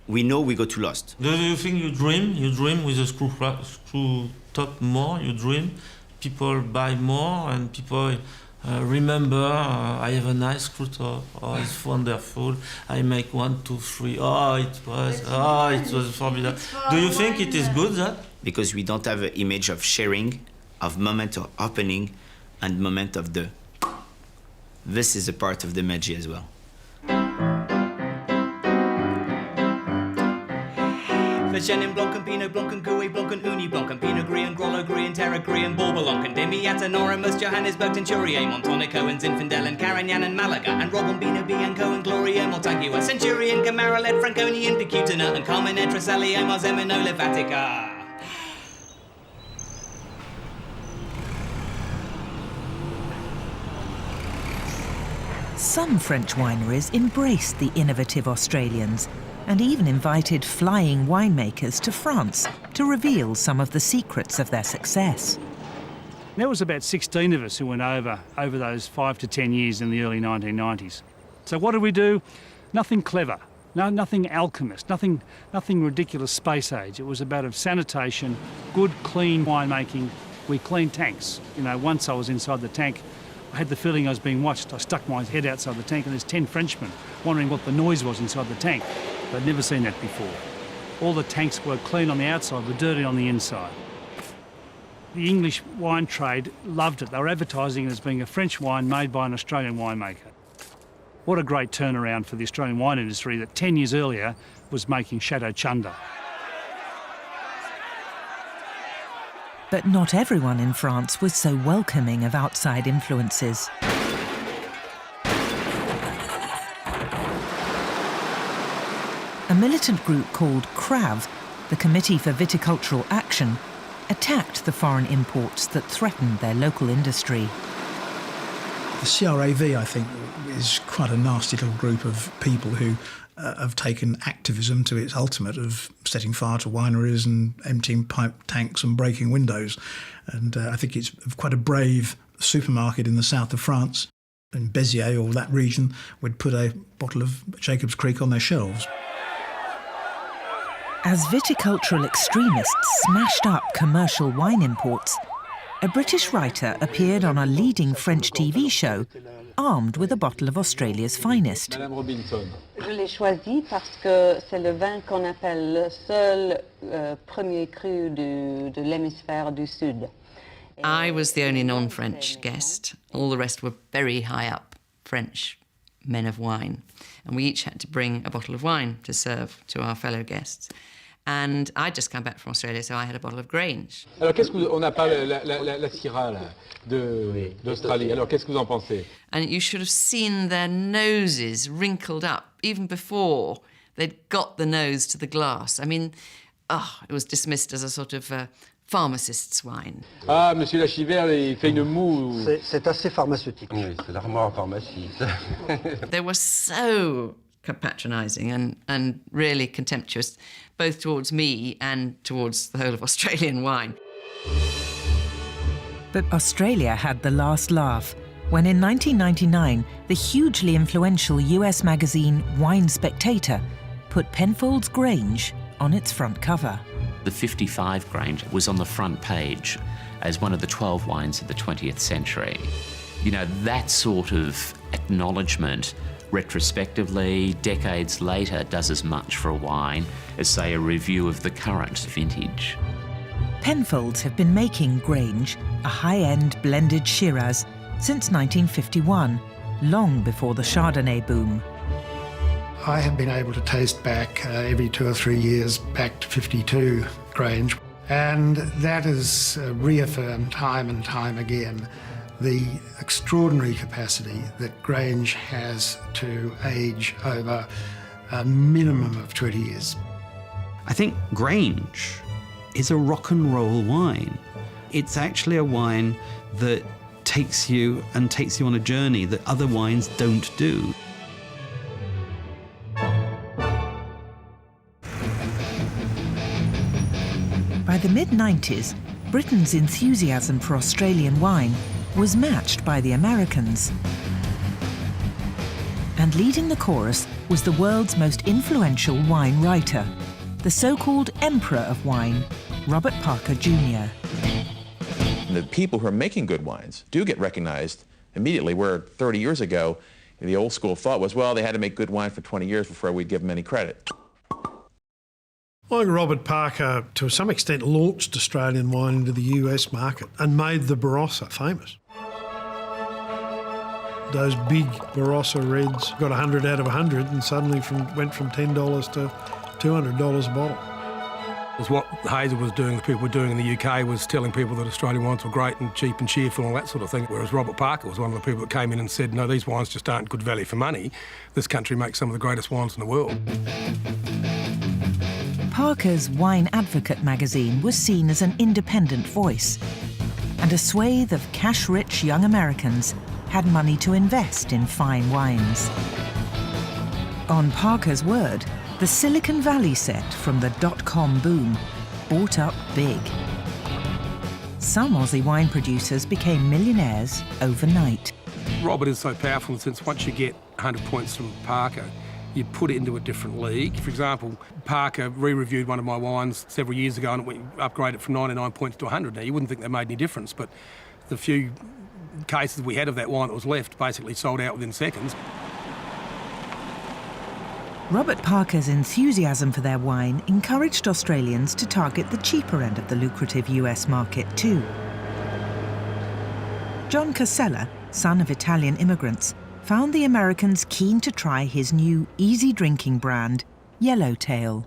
we know we go to lost. Do you think you dream? You dream with a screw top more? You dream? People buy more and people remember, I have a nice screw top. Oh, it's wonderful. I make 1, 2, 3. Oh, it was formidable. Do you think it is good that? Because we don't have an image of sharing, of moment of opening, and moment of the. This is a part of the magic as well. Chenin Blanc and Pinot Blanc and Gouet Blanc and Uni Blanc and Pinot Gris and Grollo Gris and Terra Gris and Bourbolon and Demiat and Oramus, Johannesburg, Tenturier, Montonico and Zinfandel and Carignan and Malaga and Robombino, Bianco and Gloria, Montague, Centurion, Camaralet, Franconi and Picutina and Carmen Etreselli, Marzemino, Levatica. Some French wineries embraced the innovative Australians and even invited flying winemakers to France to reveal some of the secrets of their success. There was about 16 of us who went over those 5 to 10 years in the early 1990s. So what did we do? Nothing clever, nothing alchemist, nothing ridiculous space age. It was about sanitation, good, clean winemaking. We cleaned tanks. You know, once I was inside the tank, I had the feeling I was being watched. I stuck my head outside the tank and there's 10 Frenchmen wondering what the noise was inside the tank. They'd never seen that before. All the tanks were clean on the outside, were dirty on the inside. The English wine trade loved it. They were advertising it as being a French wine made by an Australian winemaker. What a great turnaround for the Australian wine industry that 10 years earlier was making Chateau Chunder. But not everyone in France was so welcoming of outside influences. A militant group called CRAV, the Committee for Viticultural Action, attacked the foreign imports that threatened their local industry. The CRAV, I think, is quite a nasty little group of people who have taken activism to its ultimate of setting fire to wineries and emptying pipe tanks and breaking windows. And I think it's quite a brave supermarket in the south of France, in Béziers or that region, would put a bottle of Jacob's Creek on their shelves. As viticultural extremists smashed up commercial wine imports, a British writer appeared on a leading French TV show armed with a bottle of Australia's finest. Je l'ai choisi parce que c'est le vin qu'on appelle le seul premier cru de l'hémisphère du Sud. I was the only non-French guest. All the rest were very high up French men of wine. And we each had to bring a bottle of wine to serve to our fellow guests. And I'd just come back from Australia, so I had a bottle of Grange. Alors, qu'est-ce que on n'a pas la Syrah là d'Australie. Alors, qu'est-ce que vous en pensez? And you should have seen their noses wrinkled up even before they'd got the nose to the glass. I mean, it was dismissed as a sort of pharmacist's wine. Ah, Monsieur Lachivert, il fait une moue. C'est assez pharmaceutique. Oui, c'est l'armoire à pharmacie. They were so patronising and really contemptuous, both towards me and towards the whole of Australian wine. But Australia had the last laugh when in 1999 the hugely influential US magazine Wine Spectator put Penfolds Grange on its front cover. The 55 Grange was on the front page as one of the 12 wines of the 20th century. You know, that sort of acknowledgement retrospectively, decades later, does as much for a wine as, say, a review of the current vintage. Penfolds have been making Grange, a high-end blended Shiraz, since 1951, long before the Chardonnay boom. I have been able to taste back every 2 or 3 years back to 52 Grange, and that has reaffirmed time and time again the extraordinary capacity that Grange has to age over a minimum of 20 years. I think Grange is a rock and roll wine. It's actually a wine that takes you on a journey that other wines don't do. By the mid-90s, Britain's enthusiasm for Australian wine was matched by the Americans. And leading the chorus was the world's most influential wine writer, the so-called Emperor of Wine, Robert Parker Jr. The people who are making good wines do get recognized immediately, where 30 years ago, the old school thought was, well, they had to make good wine for 20 years before we'd give them any credit. I think Robert Parker, to some extent, launched Australian wine into the US market and made the Barossa famous. Those big Barossa reds got 100 out of 100 and suddenly went from $10 to $200 a bottle. Because what Hazel was doing, the people were doing in the UK, was telling people that Australian wines were great and cheap and cheerful and all that sort of thing, whereas Robert Parker was one of the people that came in and said, no, these wines just aren't good value for money. This country makes some of the greatest wines in the world. Parker's Wine Advocate magazine was seen as an independent voice, and a swathe of cash-rich young Americans had money to invest in fine wines. On Parker's word, the Silicon Valley set from the dot-com boom bought up big. Some Aussie wine producers became millionaires overnight. Robert is so powerful since once you get 100 points from Parker, you put it into a different league. For example, Parker re-reviewed one of my wines several years ago and we upgraded from 99 points to 100. Now, you wouldn't think that made any difference, but the few cases we had of that wine that was left basically sold out within seconds. Robert Parker's enthusiasm for their wine encouraged Australians to target the cheaper end of the lucrative US market too. John Casella, son of Italian immigrants, found the Americans keen to try his new easy-drinking brand, Yellowtail.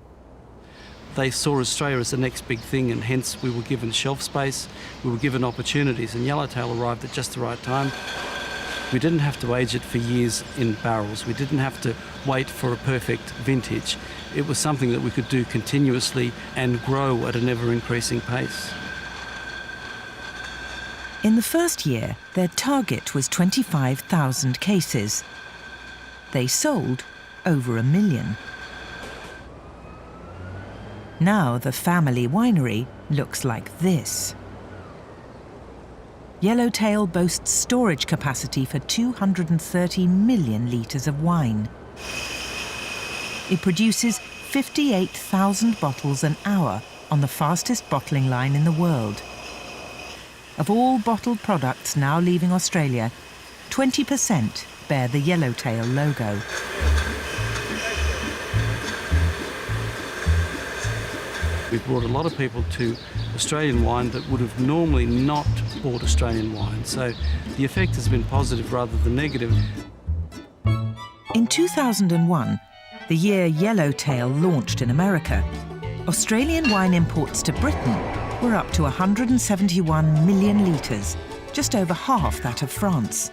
They saw Australia as the next big thing, and hence we were given shelf space, we were given opportunities, and Yellowtail arrived at just the right time. We didn't have to age it for years in barrels. We didn't have to wait for a perfect vintage. It was something that we could do continuously and grow at an ever-increasing pace. In the first year, their target was 25,000 cases. They sold over 1 million. Now the family winery looks like this. Yellowtail boasts storage capacity for 230 million litres of wine. It produces 58,000 bottles an hour on the fastest bottling line in the world. Of all bottled products now leaving Australia, 20% bear the Yellowtail logo. We've brought a lot of people to Australian wine that would have normally not bought Australian wine. So the effect has been positive rather than negative. In 2001, the year Yellowtail launched in America, Australian wine imports to Britain were up to 171 million litres, just over half that of France.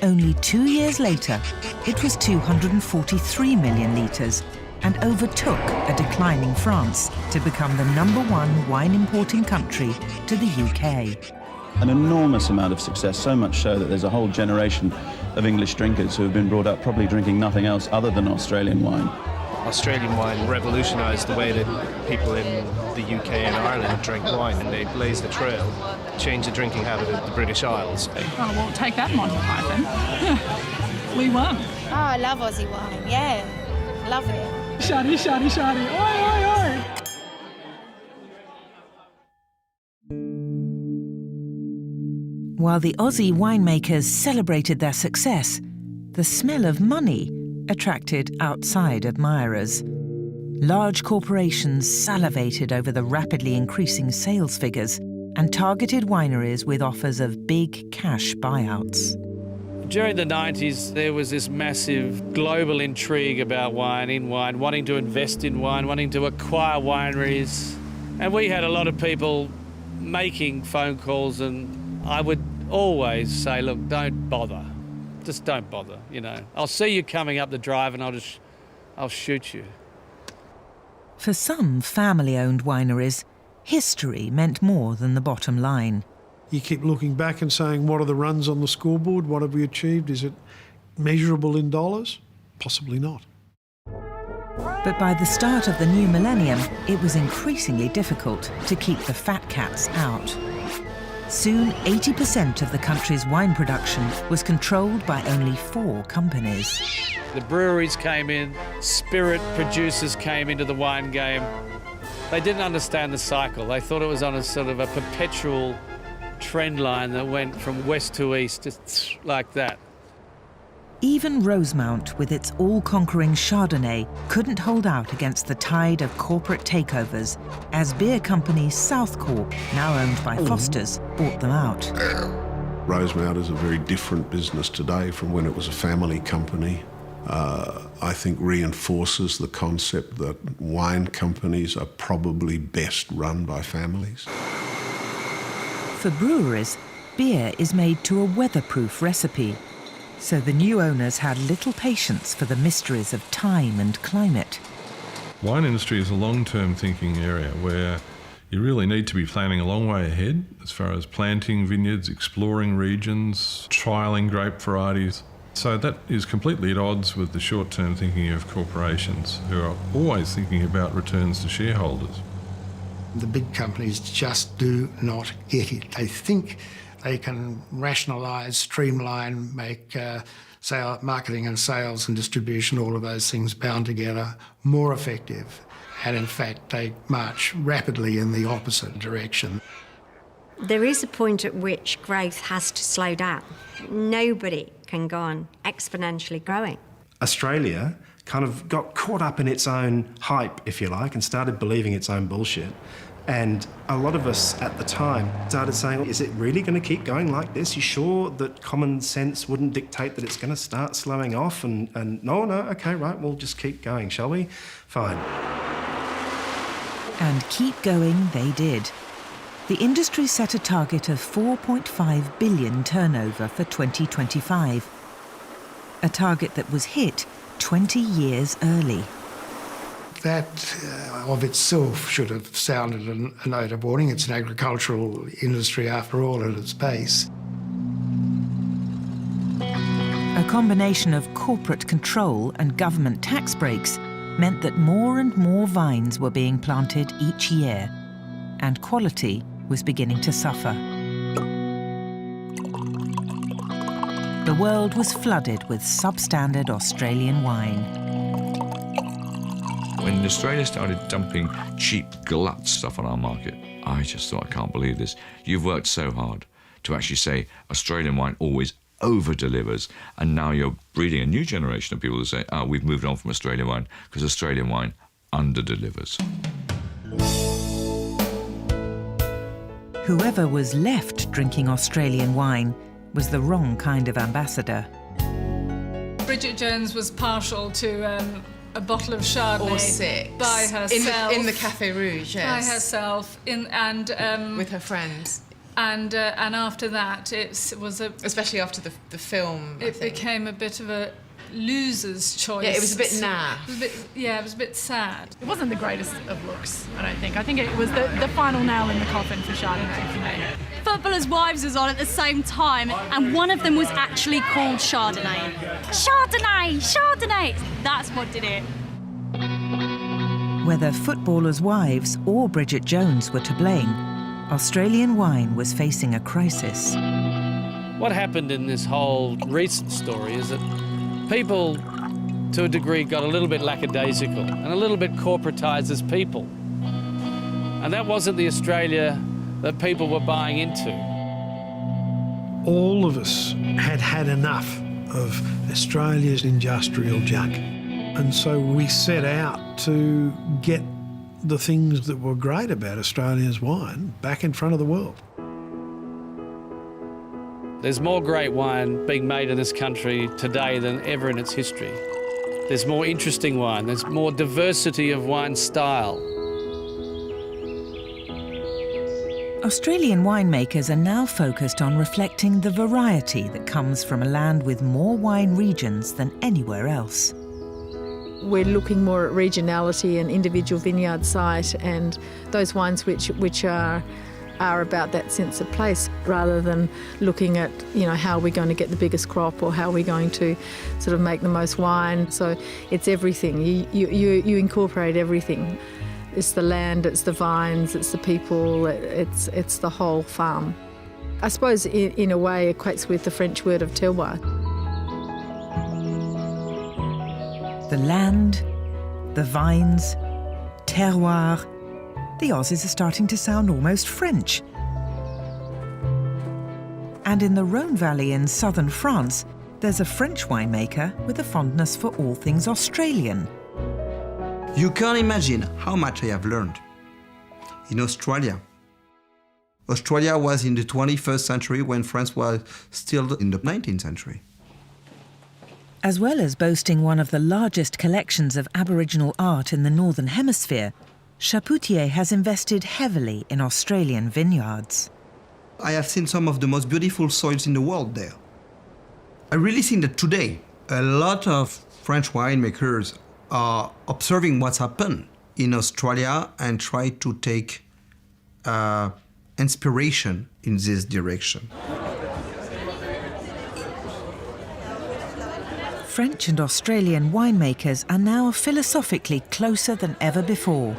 Only 2 years later, it was 243 million litres and overtook a declining France to become the #1 wine-importing country to the UK. An enormous amount of success, so much so that there's a whole generation of English drinkers who have been brought up probably drinking nothing else other than Australian wine. Australian wine revolutionised the way that people in the UK and Ireland drink wine, and they blazed the trail, changed the drinking habit of the British Isles. Oh, well, take that, Monty Python. We won. Oh, I love Aussie wine, yeah. Love it. Shoddy, shoddy, shoddy. Oi, oi, oi. While the Aussie winemakers celebrated their success, the smell of money attracted outside admirers. Large corporations salivated over the rapidly increasing sales figures and targeted wineries with offers of big cash buyouts. During the 90s, there was this massive global intrigue about wine, wanting to invest in wine, wanting to acquire wineries. And we had a lot of people making phone calls, and I would always say, look, don't bother. Just don't bother, you know. I'll see you coming up the drive and I'll just I'll shoot you. For some family-owned wineries, history meant more than the bottom line. You keep looking back and saying, what are the runs on the scoreboard? What have we achieved? Is it measurable in dollars? Possibly not. But by the start of the new millennium, it was increasingly difficult to keep the fat cats out. Soon, 80% of the country's wine production was controlled by only 4 companies. The breweries came in, spirit producers came into the wine game. They didn't understand the cycle. They thought it was on a sort of a perpetual trend line that went from west to east, just like that. Even Rosemount, with its all-conquering Chardonnay, couldn't hold out against the tide of corporate takeovers, as beer company South Corp, now owned by Foster's, bought them out. Rosemount is a very different business today from when it was a family company. I think reinforces the concept that wine companies are probably best run by families. For breweries, beer is made to a weatherproof recipe, so the new owners had little patience for the mysteries of time and climate. Wine industry is a long-term thinking area where you really need to be planning a long way ahead as far as planting vineyards, exploring regions, trialling grape varieties. So that is completely at odds with the short-term thinking of corporations who are always thinking about returns to shareholders. The big companies just do not get it. They think they can rationalise, streamline, make marketing and sales and distribution, all of those things bound together, more effective. And in fact, they march rapidly in the opposite direction. There is a point at which growth has to slow down. Nobody can go on exponentially growing. Australia kind of got caught up in its own hype, if you like, and started believing its own bullshit. And a lot of us at the time started saying, is it really going to keep going like this? You sure that common sense wouldn't dictate that it's going to start slowing off? And no, okay, right, we'll just keep going, shall we? Fine. And keep going they did. The industry set a target of 4.5 billion turnover for 2025, a target that was hit 20 years early. That of itself should have sounded a note of warning. It's an agricultural industry after all at its base. A combination of corporate control and government tax breaks meant that more and more vines were being planted each year, and quality was beginning to suffer. The world was flooded with substandard Australian wine. When Australia started dumping cheap glut stuff on our market, I just thought, I can't believe this. You've worked so hard to actually say Australian wine always over-delivers, and now you're breeding a new generation of people who say, we've moved on from Australian wine because Australian wine under-delivers. Whoever was left drinking Australian wine was the wrong kind of ambassador. Bridget Jones was partial to a bottle of Chardonnay or 6 by herself in the Cafe Rouge, yes, by herself with her friends, and after that it was especially after the film. It became a bit of a loser's choice. Yeah, it was a bit naff. It was a bit sad. It wasn't the greatest of looks, I don't think. I think it was the final nail in the coffin for Chardonnay for me. Footballers' Wives was on at the same time, and one of them was actually called Chardonnay. Chardonnay! Chardonnay! That's what did it. Whether Footballers' Wives or Bridget Jones were to blame, Australian wine was facing a crisis. What happened in this whole recent story is that people, to a degree, got a little bit lackadaisical and a little bit corporatised as people. And that wasn't the Australia that people were buying into. All of us had enough of Australia's industrial junk. And so we set out to get the things that were great about Australia's wine back in front of the world. There's more great wine being made in this country today than ever in its history. There's more interesting wine, there's more diversity of wine style. Australian winemakers are now focused on reflecting the variety that comes from a land with more wine regions than anywhere else. We're looking more at regionality and individual vineyard site and those wines which are about that sense of place, rather than looking at, you know, how we're going to get the biggest crop or how we're going to sort of make the most wine. So it's everything. You incorporate everything. It's the land, it's the vines, it's the people, it's the whole farm. I suppose in a way equates with the French word of terroir. The land, the vines, terroir. The Aussies are starting to sound almost French. And in the Rhone Valley in southern France, there's a French winemaker with a fondness for all things Australian. You can't imagine how much I have learned. In Australia. Australia was in the 21st century when France was still in the 19th century. As well as boasting one of the largest collections of Aboriginal art in the Northern Hemisphere, Chapoutier has invested heavily in Australian vineyards. I have seen some of the most beautiful soils in the world there. I really think that today a lot of French winemakers are observing what's happened in Australia and try to take inspiration in this direction. French and Australian winemakers are now philosophically closer than ever before.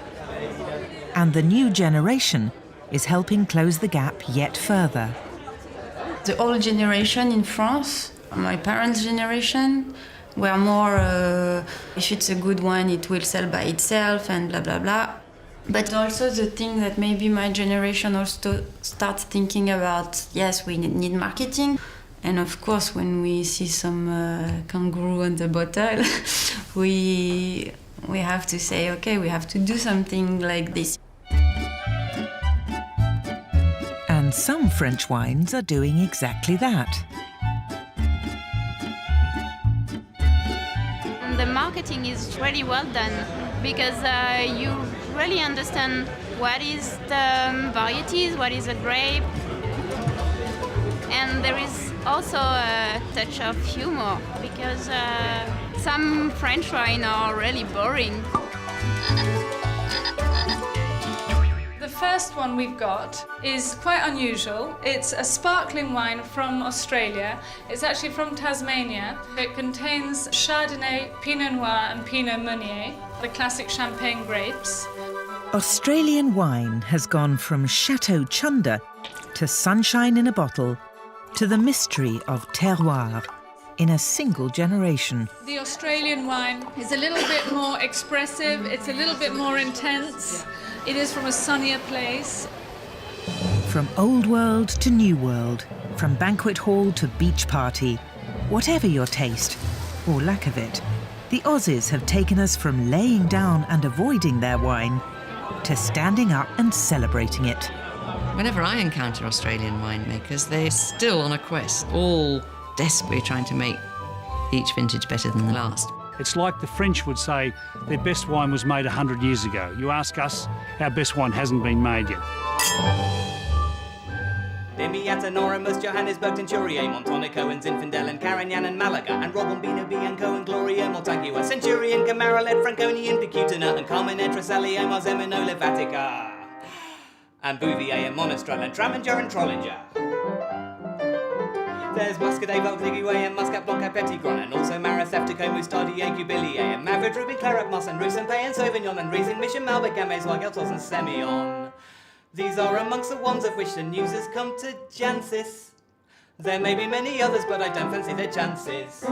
And the new generation is helping close the gap yet further. The old generation in France, my parents' generation, were more, if it's a good wine, it will sell by itself and blah, blah, blah. But also the thing that maybe my generation also starts thinking about, yes, we need marketing. And of course, when we see some Kanga Rouge on the bottle, we have to say, okay, we have to do something like this. And some French wines are doing exactly that. The marketing is really well done because you really understand what is the varieties, what is a grape, and there is also a touch of humor because some French wine are really boring. The first one we've got is quite unusual. It's a sparkling wine from Australia. It's actually from Tasmania. It contains Chardonnay, Pinot Noir and Pinot Meunier, the classic champagne grapes. Australian wine has gone from Chateau Chunder to sunshine in a bottle to the mystery of terroir in a single generation. The Australian wine is a little bit more expressive, it's a little bit more intense. It is from a sunnier place. From old world to new world, from banquet hall to beach party, whatever your taste, or lack of it, the Aussies have taken us from laying down and avoiding their wine to standing up and celebrating it. Whenever I encounter Australian winemakers, they're still on a quest, all desperately trying to make each vintage better than the last. It's like the French would say their best wine was made 100 years ago. You ask us, our best wine hasn't been made yet. Demiata, Noramus, Johannesburg, Centurier, Montonico, and Zinfandel, and Carignan, and Malaga, and Robombino, Bianco, and Gloria, Montague, Centurion, Camaralet, Franconian, Picutina, and Carmen, Tresalio, Marzemino, Levatica, and Bouvier, and Monastrell, and Traminger, and Trollinger. There's Muscadet, Valdigue, and Muscat Blanc, Petit Gron, and also Maraceptico, Mustardier, Cubillier, and Mavid, Rubin, Claret, Moss, and Roussanpay, and Sauvignon, and Riesling, Mission, Malbec, Gamay, Zwageltos, and Semillon. These are amongst the ones of which the news has come to Jancis. There may be many others, but I don't fancy their chances.